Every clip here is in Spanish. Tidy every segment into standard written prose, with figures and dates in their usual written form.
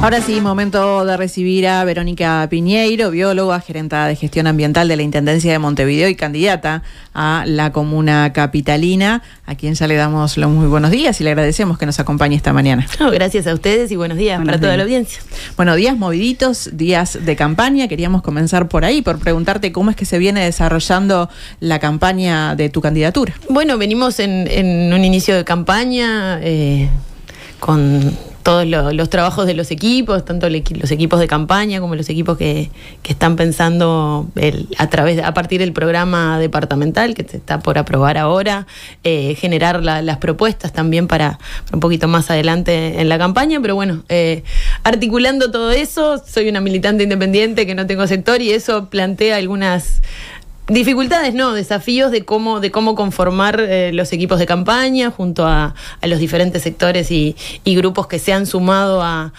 Ahora sí, momento de recibir a Verónica Piñeiro, bióloga, gerenta de gestión ambiental de la Intendencia de Montevideo y candidata a la comuna capitalina, a quien ya le damos los muy buenos días y le agradecemos que nos acompañe esta mañana. Gracias a ustedes y buenos días para toda la audiencia. Bueno, días moviditos, días de campaña. Queríamos comenzar por ahí, por preguntarte cómo es que se viene desarrollando la campaña de tu candidatura. Bueno, venimos en un inicio de campaña con todos los trabajos de los equipos, tanto los equipos de campaña como los equipos que están pensando a partir del programa departamental que se está por aprobar ahora, generar las propuestas también para un poquito más adelante en la campaña, pero bueno, articulando todo eso, soy una militante independiente que no tengo sector y eso plantea algunas dificultades, no, desafíos de cómo conformar los equipos de campaña junto a los diferentes sectores y grupos que se han sumado a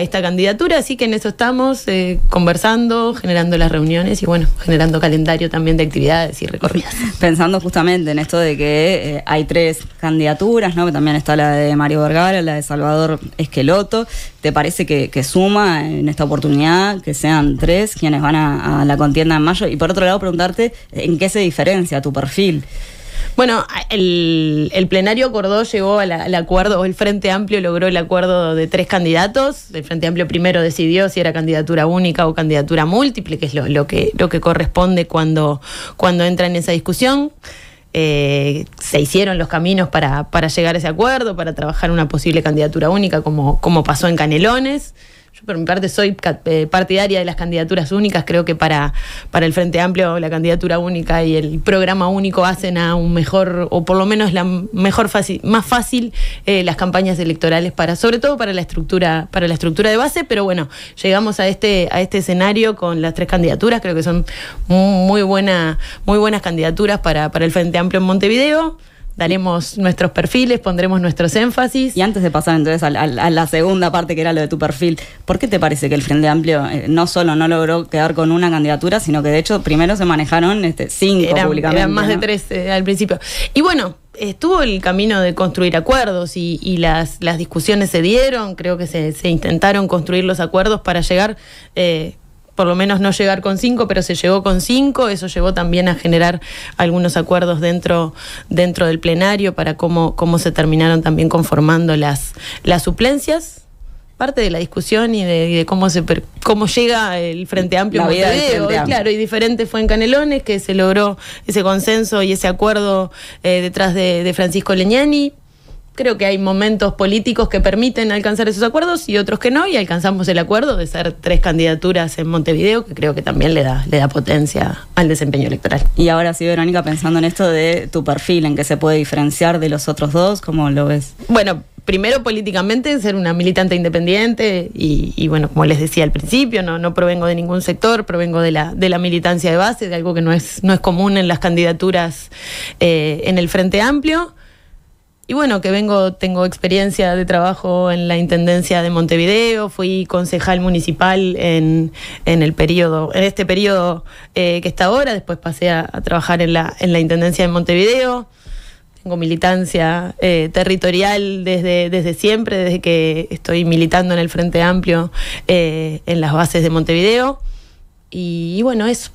esta candidatura, así que en eso estamos conversando, generando las reuniones y bueno, generando calendario también de actividades y recorridas. Pensando justamente en esto de que hay 3 candidaturas, ¿no? Que también está la de Mario Vergara, la de Salvador Esqueloto. ¿Te parece que suma en esta oportunidad que sean 3 quienes van a la contienda en mayo? Y por otro lado, preguntarte ¿en qué se diferencia tu perfil? Bueno, el plenario acordó, llegó al acuerdo, o el Frente Amplio logró el acuerdo de 3 candidatos. El Frente Amplio primero decidió si era candidatura única o candidatura múltiple, que es lo que corresponde cuando entra en esa discusión. Se hicieron los caminos para llegar a ese acuerdo, para trabajar una posible candidatura única como pasó en Canelones. Yo por mi parte soy partidaria de las candidaturas únicas, creo que para el Frente Amplio la candidatura única y el programa único hacen a un mejor, o por lo menos más fácil las campañas electorales sobre todo para la estructura de base, pero bueno, llegamos a este escenario con las 3 candidaturas, creo que son muy buenas candidaturas para el Frente Amplio en Montevideo. Daremos nuestros perfiles, pondremos nuestros énfasis. Y antes de pasar entonces a la segunda parte, que era lo de tu perfil, ¿por qué te parece que el Frente Amplio no solo no logró quedar con una candidatura, sino que de hecho primero se manejaron 5 públicamente? Eran más de 3 al principio. Y bueno, estuvo el camino de construir acuerdos y las discusiones se dieron, creo que se intentaron construir los acuerdos para llegar... por lo menos no llegar con 5, pero se llegó con 5, eso llevó también a generar algunos acuerdos dentro del plenario para cómo se terminaron también conformando las suplencias. Parte de la discusión y de cómo llega el Frente Amplio en Montevideo, claro, y diferente fue en Canelones, que se logró ese consenso y ese acuerdo detrás de Francisco Leñani. Creo que hay momentos políticos que permiten alcanzar esos acuerdos y otros que no, y alcanzamos el acuerdo de ser 3 candidaturas en Montevideo, que creo que también le da potencia al desempeño electoral. Y ahora sí, Verónica, pensando en esto de tu perfil, ¿en qué se puede diferenciar de los otros 2? ¿Cómo lo ves? Bueno, primero políticamente ser una militante independiente y bueno, como les decía al principio, no provengo de ningún sector, provengo de la militancia de base, de algo que no es común en las candidaturas en el Frente Amplio. Y bueno, tengo experiencia de trabajo en la Intendencia de Montevideo, fui concejal municipal en este periodo que está ahora, después pasé a trabajar en la Intendencia de Montevideo. Tengo militancia territorial desde siempre, desde que estoy militando en el Frente Amplio en las bases de Montevideo. Y bueno, eso.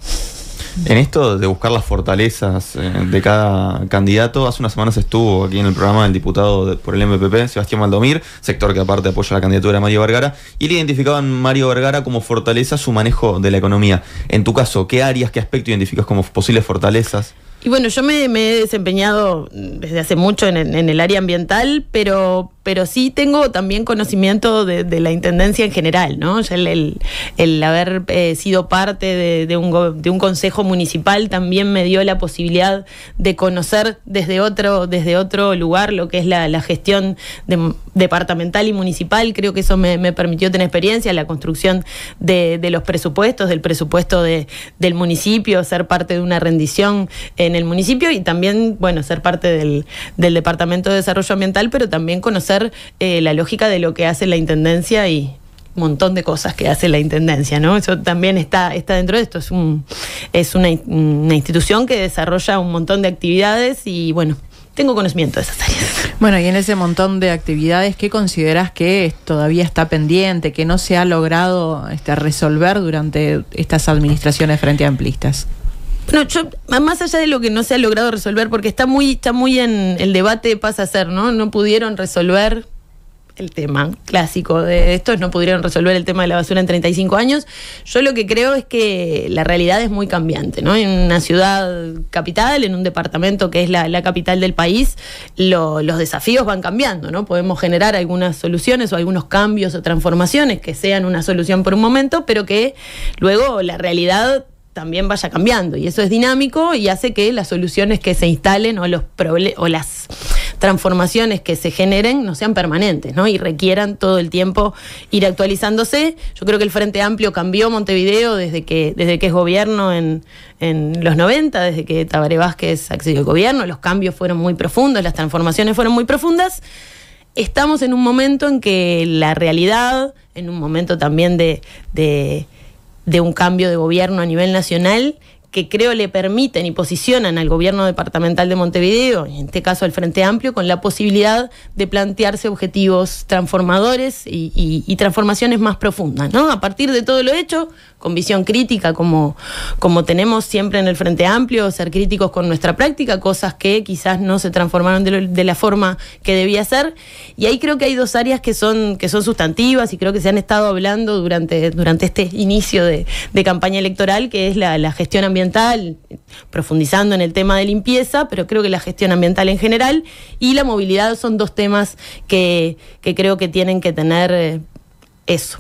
En esto de buscar las fortalezas de cada candidato, hace unas semanas estuvo aquí en el programa el diputado por el MPP, Sebastián Valdomir, sector que aparte apoya la candidatura de Mario Vergara, y le identificaban Mario Vergara como fortaleza su manejo de la economía. En tu caso, ¿qué áreas, qué aspectos identificas como posibles fortalezas? Y bueno, yo me he desempeñado desde hace mucho en el área ambiental, pero sí tengo también conocimiento de la intendencia en general, ¿no? Ya el haber sido parte de un consejo municipal también me dio la posibilidad de conocer desde otro lugar lo que es la gestión departamental y municipal. Creo que eso me permitió tener experiencia en la construcción de los presupuestos, del presupuesto del municipio, ser parte de una rendición en el municipio y también, bueno, ser parte del Departamento de Desarrollo Ambiental, pero también conocer la lógica de lo que hace la Intendencia y un montón de cosas que hace la Intendencia, ¿no? Eso también está dentro de esto. Es una institución que desarrolla un montón de actividades y, bueno, tengo conocimiento de esas áreas. Bueno, y en ese montón de actividades, ¿qué considerás que todavía está pendiente, que no se ha logrado resolver durante estas administraciones frente amplistas? No, yo, más allá de lo que no se ha logrado resolver, porque está muy en el debate pasa a ser, ¿no? No pudieron resolver el tema clásico de estos, no pudieron resolver el tema de la basura en 35 años. Yo lo que creo es que la realidad es muy cambiante, ¿no? En una ciudad capital, en un departamento que es la capital del país, los desafíos van cambiando, ¿no? Podemos generar algunas soluciones o algunos cambios o transformaciones que sean una solución por un momento, pero que luego la realidad también vaya cambiando, y eso es dinámico y hace que las soluciones que se instalen o las transformaciones que se generen no sean permanentes, ¿no? Y requieran todo el tiempo ir actualizándose. Yo creo que el Frente Amplio cambió Montevideo desde que es gobierno en los 90, desde que Tabaré Vázquez accedió al gobierno. Los cambios fueron muy profundos, las transformaciones fueron muy profundas. Estamos en un momento en que la realidad, en un momento también de un cambio de gobierno a nivel nacional, que creo le permiten y posicionan al gobierno departamental de Montevideo, en este caso al Frente Amplio, con la posibilidad de plantearse objetivos transformadores y transformaciones más profundas, ¿no? A partir de todo lo hecho, con visión crítica, como tenemos siempre en el Frente Amplio, ser críticos con nuestra práctica, cosas que quizás no se transformaron de la forma que debía ser. Y ahí creo que hay dos áreas que son sustantivas y creo que se han estado hablando durante este inicio de campaña electoral, que es la gestión ambiental, profundizando en el tema de limpieza, pero creo que la gestión ambiental en general y la movilidad son dos temas que creo que tienen que tener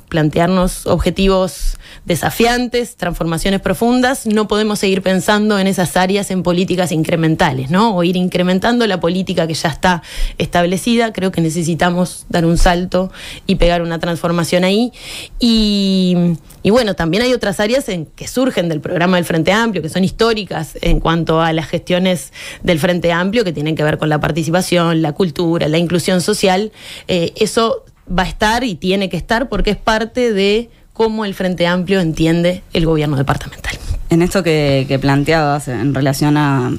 plantearnos objetivos desafiantes, transformaciones profundas. No podemos seguir pensando en esas áreas en políticas incrementales, ¿no? O ir incrementando la política que ya está establecida. Creo que necesitamos dar un salto y pegar una transformación ahí. Y bueno, también hay otras áreas que surgen del programa del Frente Amplio, que son históricas en cuanto a las gestiones del Frente Amplio, que tienen que ver con la participación, la cultura, la inclusión social. Eso va a estar y tiene que estar porque es parte de cómo el Frente Amplio entiende el gobierno departamental. En esto que planteabas en relación a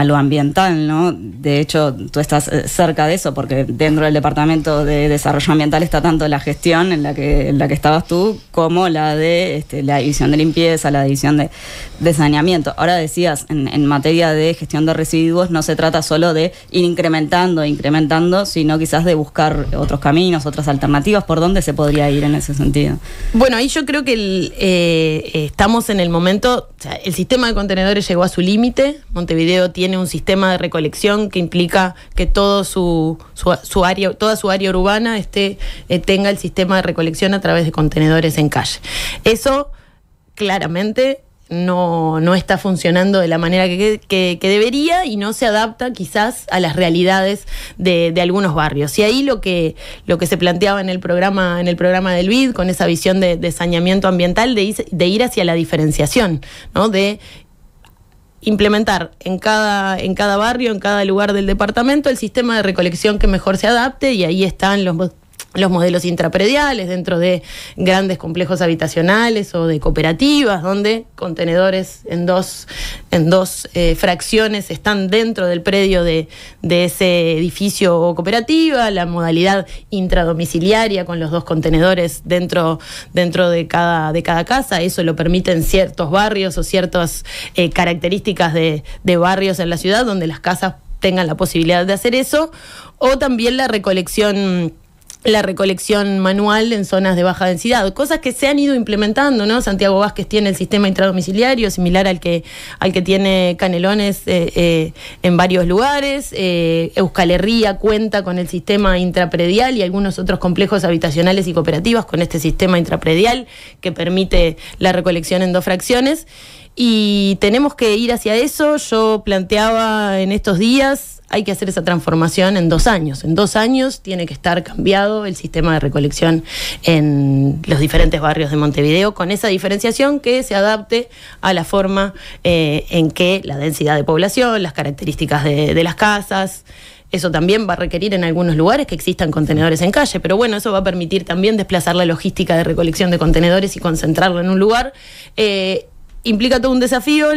lo ambiental, ¿no? De hecho, tú estás cerca de eso porque dentro del Departamento de Desarrollo Ambiental está tanto la gestión en la que estabas tú como la de la división de limpieza, la división de saneamiento. Ahora decías, en materia de gestión de residuos no se trata solo de ir incrementando, sino quizás de buscar otros caminos, otras alternativas. ¿Por dónde se podría ir en ese sentido? Bueno, ahí yo creo que estamos en el momento. O sea, el sistema de contenedores llegó a su límite. Montevideo tiene un sistema de recolección que implica que toda su área urbana tenga el sistema de recolección a través de contenedores en calle. Eso claramente no está funcionando de la manera que debería y no se adapta quizás a las realidades de algunos barrios. Y ahí lo que se planteaba en el programa del BID, con esa visión de saneamiento ambiental, de ir hacia la diferenciación, ¿no? De implementar en cada barrio, en cada lugar del departamento, el sistema de recolección que mejor se adapte, y ahí están los modelos intraprediales dentro de grandes complejos habitacionales o de cooperativas, donde contenedores en dos fracciones están dentro del predio de ese edificio o cooperativa, la modalidad intradomiciliaria con los dos contenedores dentro de cada casa. Eso lo permiten ciertos barrios o ciertas características de barrios en la ciudad donde las casas tengan la posibilidad de hacer eso, o también la recolección manual en zonas de baja densidad, cosas que se han ido implementando, ¿no? Santiago Vázquez tiene el sistema intradomiciliario similar al que tiene Canelones en varios lugares. Euskal Herria cuenta con el sistema intrapredial y algunos otros complejos habitacionales y cooperativas con este sistema intrapredial que permite la recolección en dos fracciones. Y tenemos que ir hacia eso. Yo planteaba en estos días, hay que hacer esa transformación en 2 años. En 2 años tiene que estar cambiado el sistema de recolección en los diferentes barrios de Montevideo, con esa diferenciación que se adapte a la forma en que la densidad de población, las características de las casas. Eso también va a requerir en algunos lugares que existan contenedores en calle, pero bueno, eso va a permitir también desplazar la logística de recolección de contenedores y concentrarlo en un lugar. implica todo un desafío,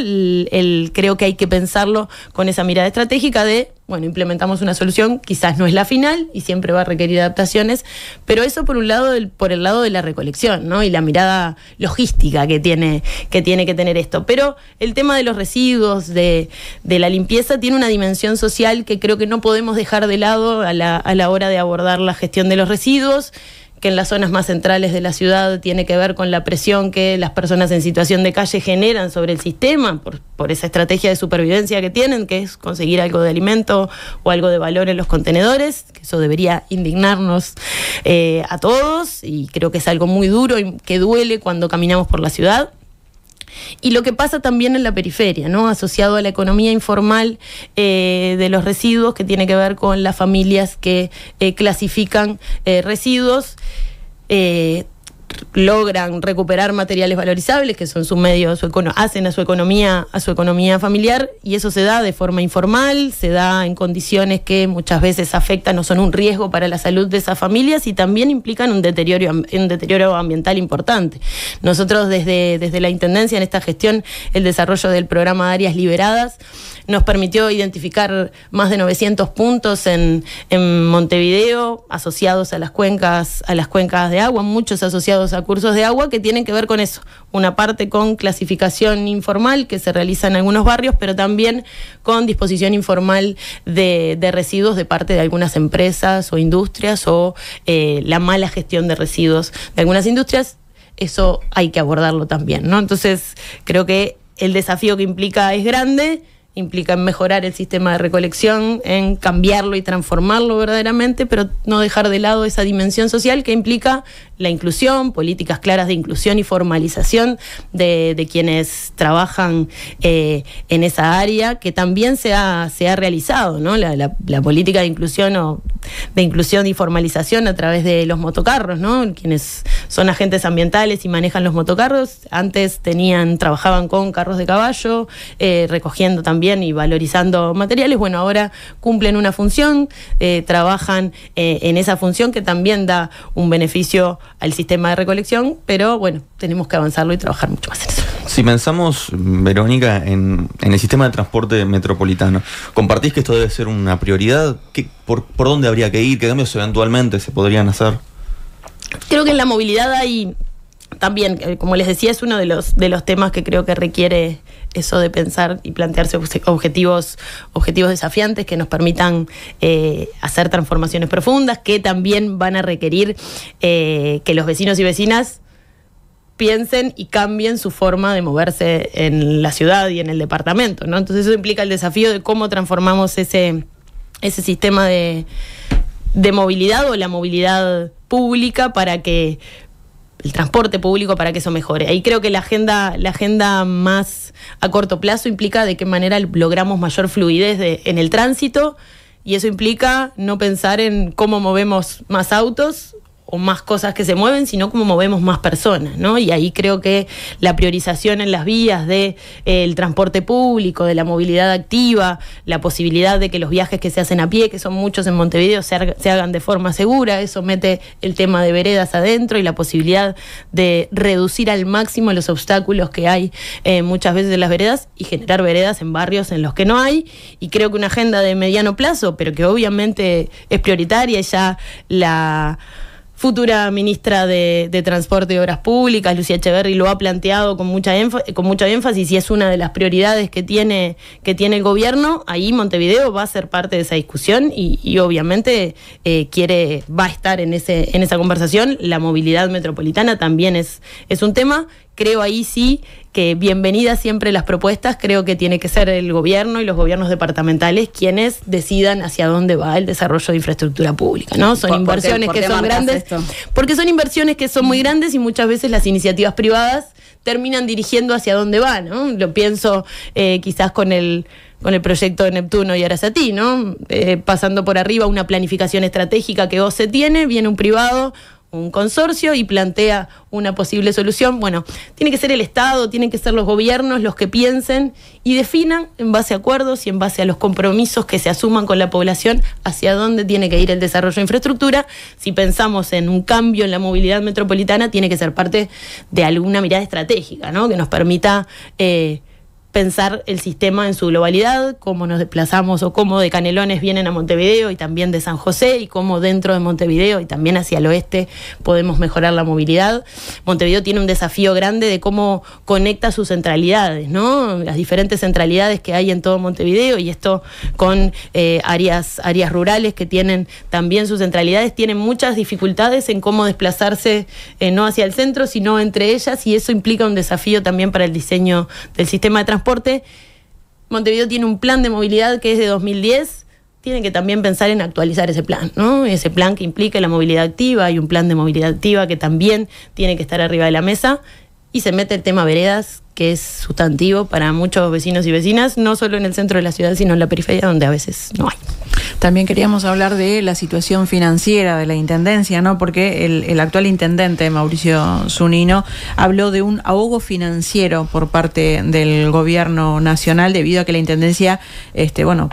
creo que hay que pensarlo con esa mirada estratégica de, bueno, implementamos una solución, quizás no es la final y siempre va a requerir adaptaciones, pero eso por un lado, por el lado de la recolección, ¿no? Y la mirada logística que tiene que tener esto. Pero el tema de los residuos, de la limpieza, tiene una dimensión social que creo que no podemos dejar de lado a la hora de abordar la gestión de los residuos, que en las zonas más centrales de la ciudad tiene que ver con la presión que las personas en situación de calle generan sobre el sistema, por esa estrategia de supervivencia que tienen, que es conseguir algo de alimento o algo de valor en los contenedores, que eso debería indignarnos a todos, y creo que es algo muy duro y que duele cuando caminamos por la ciudad. Y lo que pasa también en la periferia, ¿no? Asociado a la economía informal de los residuos, que tiene que ver con las familias que clasifican residuos, logran recuperar materiales valorizables, que son su medio, hacen a su economía familiar, y eso se da de forma informal, se da en condiciones que muchas veces afectan o son un riesgo para la salud de esas familias y también implican un deterioro ambiental importante. Nosotros desde la Intendencia, en esta gestión, el desarrollo del programa de áreas liberadas nos permitió identificar más de 900 puntos en Montevideo asociados a las cuencas de agua, muchos asociados a cursos de agua que tienen que ver con eso. Una parte con clasificación informal que se realiza en algunos barrios, pero también con disposición informal de residuos de parte de algunas empresas o industrias, o la mala gestión de residuos de algunas industrias. Eso hay que abordarlo también, ¿no? Entonces, creo que el desafío que implica es grande, implica en mejorar el sistema de recolección, en cambiarlo y transformarlo verdaderamente, pero no dejar de lado esa dimensión social que implica la inclusión, políticas claras de inclusión y formalización de quienes trabajan en esa área, que también se ha realizado, ¿no? La política de inclusión y formalización a través de los motocarros, ¿no? Quienes son agentes ambientales y manejan los motocarros, antes trabajaban con carros de caballo, recogiendo también y valorizando materiales. Bueno, ahora cumplen una función, trabajan en esa función que también da un beneficio al sistema de recolección, pero bueno, tenemos que avanzarlo y trabajar mucho más en eso. Si pensamos, Verónica, en el sistema de transporte metropolitano, ¿compartís que esto debe ser una prioridad? ¿Por dónde habría que ir? ¿Qué cambios eventualmente se podrían hacer? Creo que en la movilidad hay también, como les decía, es uno de los temas que creo que requiere eso de pensar y plantearse objetivos desafiantes que nos permitan hacer transformaciones profundas, que también van a requerir que los vecinos y vecinas piensen y cambien su forma de moverse en la ciudad y en el departamento, ¿no? Entonces eso implica el desafío de cómo transformamos ese sistema de movilidad, o la movilidad pública, para que el transporte público, para que eso mejore. Ahí creo que la agenda más a corto plazo implica de qué manera logramos mayor fluidez en el tránsito, y eso implica no pensar en cómo movemos más autos o más cosas que se mueven, sino cómo movemos más personas, ¿no? Y ahí creo que la priorización en las vías del transporte público, de la movilidad activa, la posibilidad de que los viajes que se hacen a pie, que son muchos en Montevideo, se hagan de forma segura. Eso mete el tema de veredas adentro y la posibilidad de reducir al máximo los obstáculos que hay muchas veces en las veredas, y generar veredas en barrios en los que no hay. Y creo que una agenda de mediano plazo, pero que obviamente es prioritaria, ya la futura ministra de Transporte y Obras Públicas, Lucía Echeverri, lo ha planteado con mucho énfasis, y es una de las prioridades que tiene el gobierno. Ahí Montevideo va a ser parte de esa discusión y obviamente va a estar en esa conversación. La movilidad metropolitana también es un tema. Creo ahí sí que bienvenidas siempre las propuestas. Creo que tiene que ser el gobierno y los gobiernos departamentales quienes decidan hacia dónde va el desarrollo de infraestructura pública, ¿no? Son inversiones que son grandes, porque son inversiones que son muy grandes, y muchas veces las iniciativas privadas terminan dirigiendo hacia dónde va, ¿no? Lo pienso quizás con el proyecto de Neptuno y Arasatí, ¿no? Pasando por arriba una planificación estratégica que OCE tiene, viene un privado, un consorcio y plantea una posible solución. Bueno, tiene que ser el Estado, tienen que ser los gobiernos los que piensen y definan en base a acuerdos y en base a los compromisos que se asuman con la población hacia dónde tiene que ir el desarrollo de infraestructura. Si pensamos en un cambio en la movilidad metropolitana, tiene que ser parte de alguna mirada estratégica, ¿no? Que nos permita pensar el sistema en su globalidad, cómo nos desplazamos o cómo de Canelones vienen a Montevideo y también de San José y cómo dentro de Montevideo y también hacia el oeste podemos mejorar la movilidad. Montevideo tiene un desafío grande de cómo conecta sus centralidades, ¿no? Las diferentes centralidades que hay en todo Montevideo y esto con áreas rurales que tienen también sus centralidades, tienen muchas dificultades en cómo desplazarse no hacia el centro, sino entre ellas y eso implica un desafío también para el diseño del sistema de transporte. Montevideo tiene un plan de movilidad que es de 2010, tienen que también pensar en actualizar ese plan, ¿no? Ese plan que implica la movilidad activa, hay un plan de movilidad activa que también tiene que estar arriba de la mesa y se mete el tema veredas, que es sustantivo para muchos vecinos y vecinas, no solo en el centro de la ciudad, sino en la periferia, donde a veces no hay. También queríamos hablar de la situación financiera de la Intendencia, ¿no? Porque el actual intendente, Mauricio Zunino, habló de un ahogo financiero por parte del gobierno nacional debido a que la Intendencia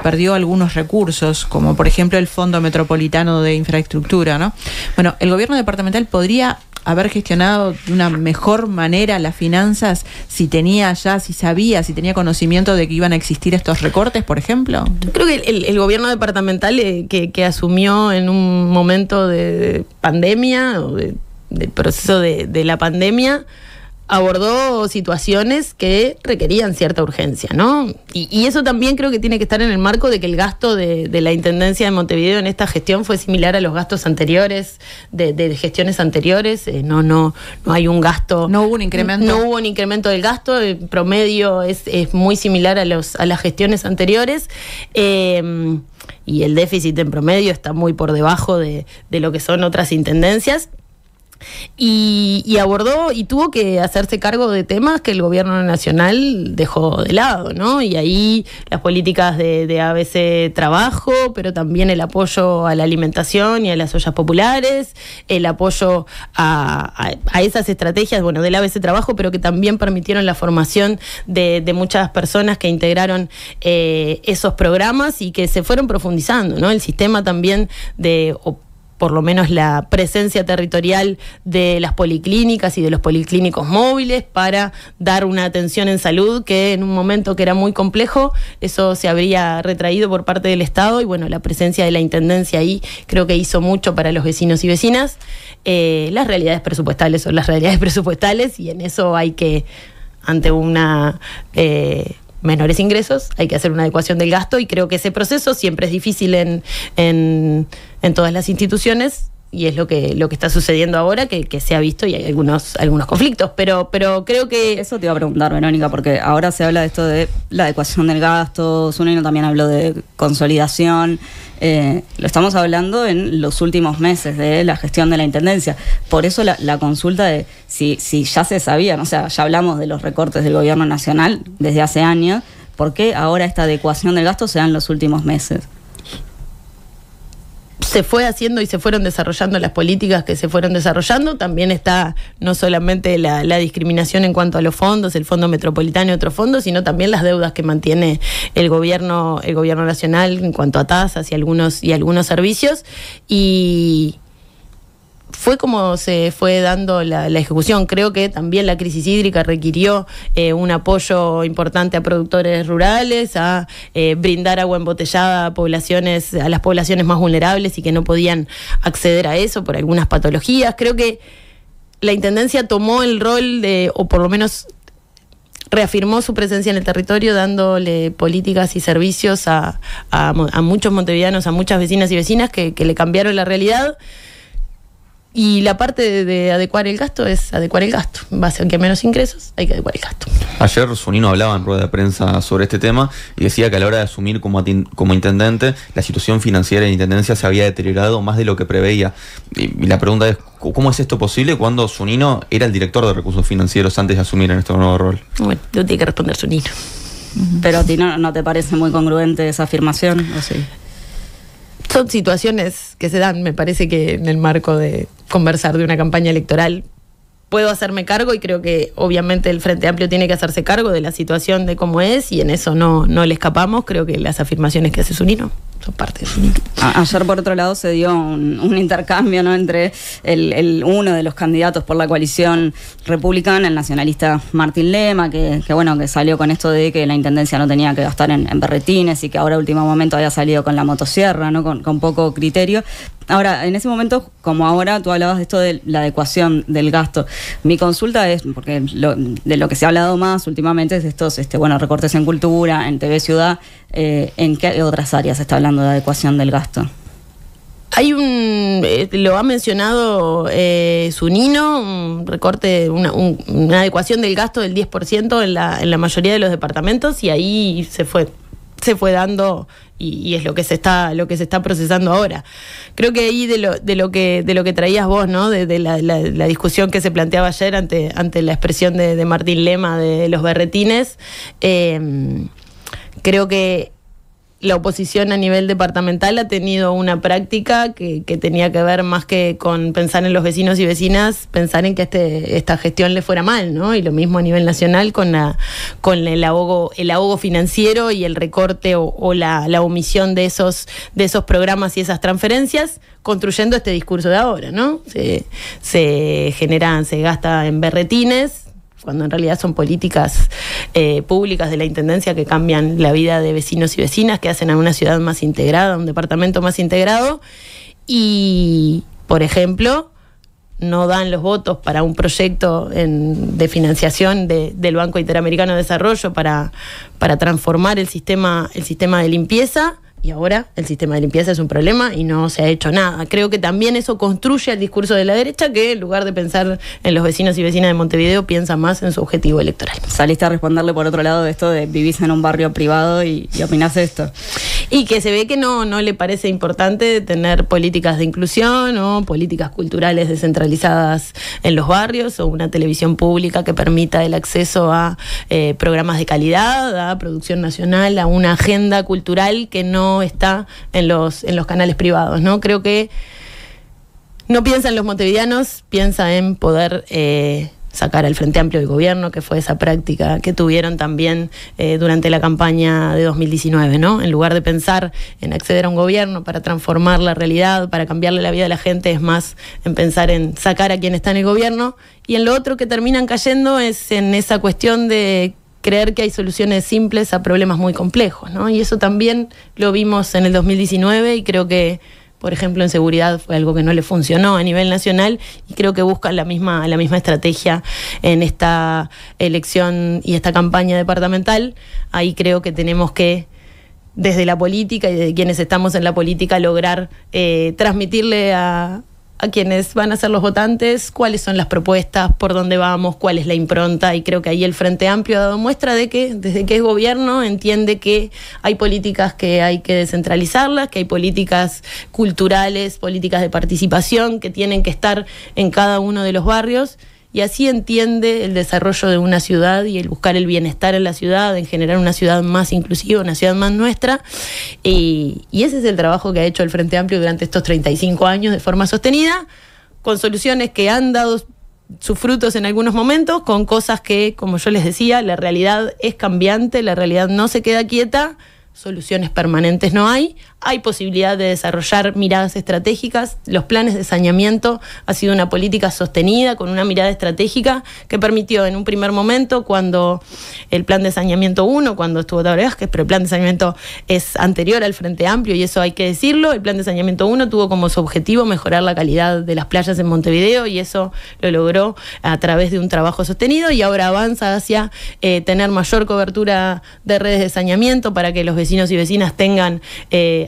perdió algunos recursos, como por ejemplo el Fondo Metropolitano de Infraestructura, ¿no? Bueno, el gobierno departamental podría haber gestionado de una mejor manera las finanzas si tenía conocimiento de que iban a existir estos recortes, por ejemplo. Yo creo que el gobierno departamental que asumió en un momento de pandemia o del proceso de la pandemia abordó situaciones que requerían cierta urgencia, ¿no? Y eso también creo que tiene que estar en el marco de que el gasto de la Intendencia de Montevideo en esta gestión fue similar a los gastos anteriores, de gestiones anteriores. No hay un gasto. No hubo un incremento. No hubo un incremento del gasto. El promedio es muy similar a las gestiones anteriores. Y el déficit en promedio está muy por debajo de lo que son otras intendencias. Y abordó y tuvo que hacerse cargo de temas que el gobierno nacional dejó de lado, ¿no? Y ahí las políticas de ABC Trabajo, pero también el apoyo a la alimentación y a las ollas populares, el apoyo a esas estrategias, del ABC Trabajo, pero que también permitieron la formación de muchas personas que integraron esos programas y que se fueron profundizando, ¿no? El sistema también por lo menos la presencia territorial de las policlínicas y de los policlínicos móviles para dar una atención en salud que en un momento que era muy complejo, eso se habría retraído por parte del Estado y la presencia de la Intendencia ahí creo que hizo mucho para los vecinos y vecinas. Las realidades presupuestales son las realidades presupuestales y en eso hay que, ante menores ingresos, hay que hacer una adecuación del gasto y creo que ese proceso siempre es difícil en todas las instituciones y es lo que está sucediendo ahora, que se ha visto y hay algunos conflictos, pero creo que... Eso te iba a preguntar, Verónica, porque ahora se habla de esto de la adecuación del gasto, Zunino también habló de consolidación, lo estamos hablando en los últimos meses de la gestión de la Intendencia, por eso la consulta de si ya se sabía, o sea, ya hablamos de los recortes del gobierno nacional desde hace años, ¿por qué ahora esta adecuación del gasto se da en los últimos meses? Se fue haciendo y se fueron desarrollando las políticas que se fueron desarrollando. También está no solamente la discriminación en cuanto a los fondos, el Fondo Metropolitano y otros fondos, sino también las deudas que mantiene el gobierno nacional en cuanto a tasas y algunos servicios. Y fue como se fue dando la ejecución. Creo que también la crisis hídrica requirió un apoyo importante a productores rurales, a brindar agua embotellada a las poblaciones más vulnerables y que no podían acceder a eso por algunas patologías. Creo que la Intendencia tomó el rol o por lo menos reafirmó su presencia en el territorio, dándole políticas y servicios a muchos montevideanos, a muchas vecinas y vecinas que le cambiaron la realidad. Y la parte de adecuar el gasto es adecuar el gasto. En base a que menos ingresos, hay que adecuar el gasto. Ayer Zunino hablaba en rueda de prensa sobre este tema y decía que a la hora de asumir como intendente, la situación financiera de la Intendencia se había deteriorado más de lo que preveía. Y la pregunta es, ¿cómo es esto posible cuando Zunino era el director de recursos financieros antes de asumir en este nuevo rol? Bueno, lo tiene que responder Zunino. Pero a ti no te parece muy congruente esa afirmación, ¿o sí? Son situaciones que se dan, me parece que en el marco de conversar de una campaña electoral. Puedo hacerme cargo y creo que obviamente el Frente Amplio tiene que hacerse cargo de la situación de cómo es y en eso no le escapamos. Creo que las afirmaciones que hace Zunino son parte de Zunino. Ayer, por otro lado, se dio un intercambio, ¿no?, entre uno de los candidatos por la coalición republicana, el nacionalista Martín Lema, que salió con esto de que la intendencia no tenía que gastar en berretines y que ahora, a último momento, había salido con la motosierra, ¿no?, con poco criterio. Ahora, en ese momento, como ahora, tú hablabas de esto de la adecuación del gasto. Mi consulta es, porque de lo que se ha hablado más últimamente es de estos recortes en cultura, en TV Ciudad. ¿En qué otras áreas se está hablando de adecuación del gasto? Hay lo ha mencionado Zunino, un recorte, una adecuación del gasto del 10% en la mayoría de los departamentos, y ahí se fue dando y es lo que se está procesando ahora. Creo que ahí de lo que traías vos, ¿no? De la discusión que se planteaba ayer ante la expresión de Martín Lema de los berretines, creo que la oposición a nivel departamental ha tenido una práctica que tenía que ver más que con pensar en los vecinos y vecinas, pensar en que esta gestión le fuera mal, ¿no? Y lo mismo a nivel nacional con el ahogo financiero y el recorte o la omisión de esos programas y esas transferencias, construyendo este discurso de ahora, ¿no? Se gasta en berretines, cuando en realidad son políticas públicas de la Intendencia que cambian la vida de vecinos y vecinas, que hacen a una ciudad más integrada, a un departamento más integrado, y, por ejemplo, no dan los votos para un proyecto de financiación del Banco Interamericano de Desarrollo para transformar el sistema de limpieza. Y ahora el sistema de limpieza es un problema y no se ha hecho nada. Creo que también eso construye el discurso de la derecha, que en lugar de pensar en los vecinos y vecinas de Montevideo, piensa más en su objetivo electoral. Saliste a responderle por otro lado de esto de vivís en un barrio privado y opinás esto. Y que se ve que no le parece importante tener políticas de inclusión o políticas culturales descentralizadas en los barrios, o una televisión pública que permita el acceso a programas de calidad, a producción nacional, a una agenda cultural que no está en los canales privados, ¿no? Creo que no piensa en los montevideanos, piensa en poder sacar al Frente Amplio del gobierno, que fue esa práctica que tuvieron también durante la campaña de 2019, ¿no? En lugar de pensar en acceder a un gobierno para transformar la realidad, para cambiarle la vida a la gente, es más en pensar en sacar a quien está en el gobierno. Y en lo otro que terminan cayendo es en esa cuestión de creer que hay soluciones simples a problemas muy complejos, ¿no? Y eso también lo vimos en el 2019 y creo que, por ejemplo, en seguridad fue algo que no le funcionó a nivel nacional, y creo que buscan la misma estrategia en esta elección y esta campaña departamental. Ahí creo que tenemos que, desde la política y desde quienes estamos en la política, lograr transmitirle a quienes van a ser los votantes cuáles son las propuestas, por dónde vamos, cuál es la impronta, y creo que ahí el Frente Amplio ha dado muestra de que desde que es gobierno entiende que hay políticas que hay que descentralizarlas, que hay políticas culturales, políticas de participación que tienen que estar en cada uno de los barrios, y así entiende el desarrollo de una ciudad y el buscar el bienestar en la ciudad, en generar una ciudad más inclusiva, una ciudad más nuestra, y ese es el trabajo que ha hecho el Frente Amplio durante estos 35 años de forma sostenida, con soluciones que han dado sus frutos en algunos momentos, con cosas que, como yo les decía, la realidad es cambiante, la realidad no se queda quieta, soluciones permanentes no hay posibilidad de desarrollar miradas estratégicas. Los planes de saneamiento ha sido una política sostenida con una mirada estratégica que permitió en un primer momento, cuando el plan de saneamiento 1, cuando estuvo Tabaré Vázquez, pero el plan de saneamiento es anterior al Frente Amplio y eso hay que decirlo, el plan de saneamiento 1 tuvo como su objetivo mejorar la calidad de las playas en Montevideo, y eso lo logró a través de un trabajo sostenido, y ahora avanza hacia tener mayor cobertura de redes de saneamiento para que los vecinos y vecinas tengan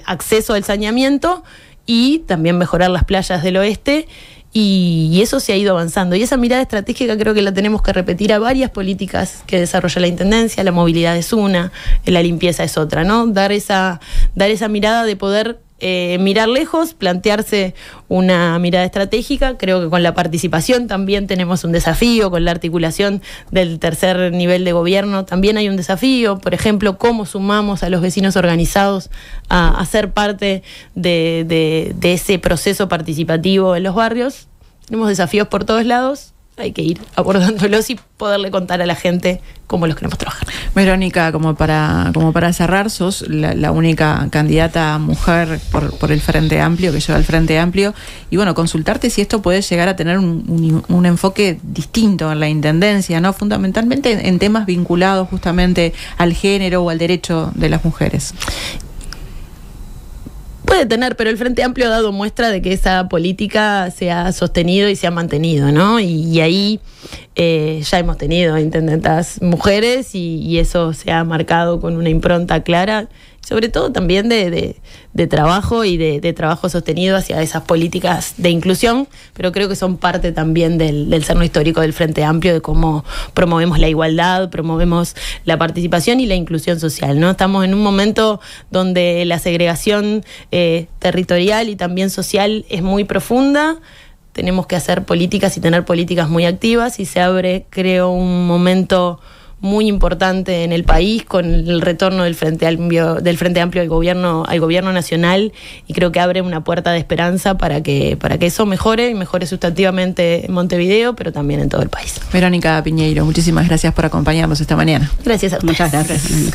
acceso al saneamiento, y también mejorar las playas del oeste, y eso se ha ido avanzando. Y esa mirada estratégica creo que la tenemos que repetir a varias políticas que desarrolla la Intendencia. La movilidad es una, la limpieza es otra, ¿no? Dar esa mirada de poder mirar lejos, plantearse una mirada estratégica. Creo que con la participación también tenemos un desafío, con la articulación del tercer nivel de gobierno también hay un desafío. Por ejemplo, cómo sumamos a los vecinos organizados a ser parte de ese proceso participativo en los barrios. Tenemos desafíos por todos lados, hay que ir abordándolos y poderle contar a la gente cómo los queremos trabajar. Verónica, como para cerrar, sos la única candidata mujer por el Frente Amplio, que lleva el Frente Amplio, y bueno, consultarte si esto puede llegar a tener un enfoque distinto en la intendencia, ¿no? Fundamentalmente en temas vinculados justamente al género o al derecho de las mujeres. Puede tener, pero el Frente Amplio ha dado muestra de que esa política se ha sostenido y se ha mantenido, ¿no? Y ahí ya hemos tenido intendentas mujeres y eso se ha marcado con una impronta clara, sobre todo también de trabajo y de trabajo sostenido hacia esas políticas de inclusión, pero creo que son parte también del seno histórico del Frente Amplio, de cómo promovemos la igualdad, promovemos la participación y la inclusión social, ¿no? Estamos en un momento donde la segregación territorial y también social es muy profunda. Tenemos que hacer políticas y tener políticas muy activas, y se abre, creo, un momento muy importante en el país con el retorno del Frente Amplio al gobierno nacional, y creo que abre una puerta de esperanza para que eso mejore y mejore sustantivamente en Montevideo, pero también en todo el país. Verónica Piñeiro, muchísimas gracias por acompañarnos esta mañana. Gracias a ustedes. Muchas gracias.